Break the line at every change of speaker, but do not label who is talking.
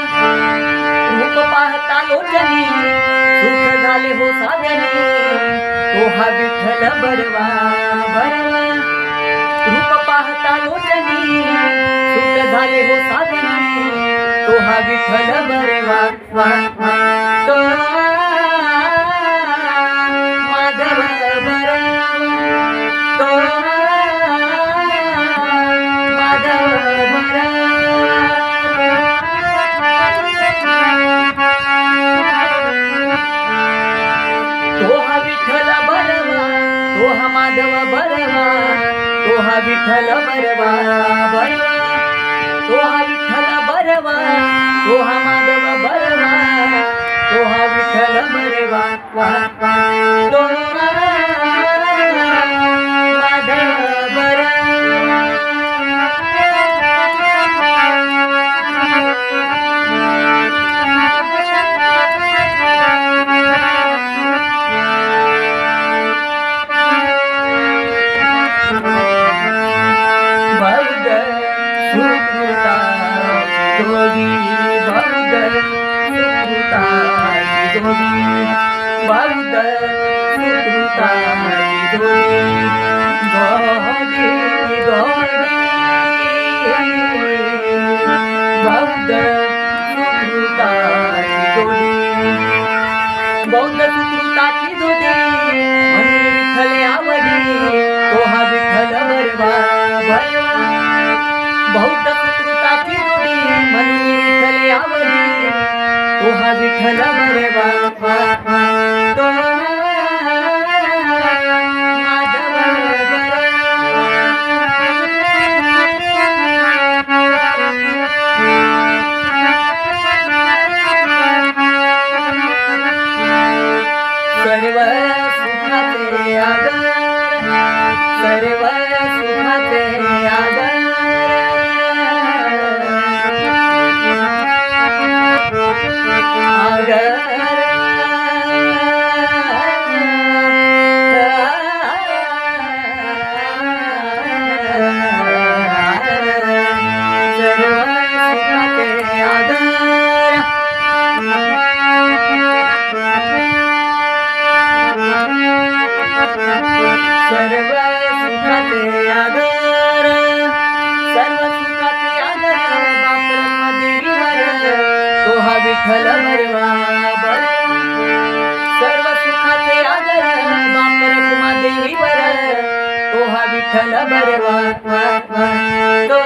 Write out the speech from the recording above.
रूप पाहता लोचनी सुख झाले हो साजनी तो हा विठ्ठल बरवा बरवा रूप पाहता लोचनी सुख झाले हो साजनी तो हा विठ्ठल बरवा वा वा तो माधव बरवा तो माधव तो हा विठ्ठल बरवा तो हा माधव बरवा तो हा विठ्ठल बरवा बरवा तो हा विठ्ठल बरवा तो हा माधव बरवा तो हा विठ्ठल बरवा वा वा तो माधव बरवा जोगी बौद्ध सुकृताची जोगी बौद्ध सुकृताची जोगी गोडी गोडी बौद्ध सुकृताची जोगी बौद्ध सुकृताची जोगी म्हणून विठ्ठल आवडी तो हा विठ्ठल बरवा बरवा बौद्ध सुकृताची जोडी म्हणून विठ्ठल आवडी तो हा विठ्ठल बरवा वा वा तो माधव सर्व सुखाचे आगर सर्व सुखाचे आगर सर्व सुखाचे आदर सर्व सुखाचे आदर बापरमदेवीवर तो हा विठ्ठल बरवा बरवा सर्व सुखाचे आदर बापरमदेवीवर तो हा विठ्ठल बरवा वा वा तो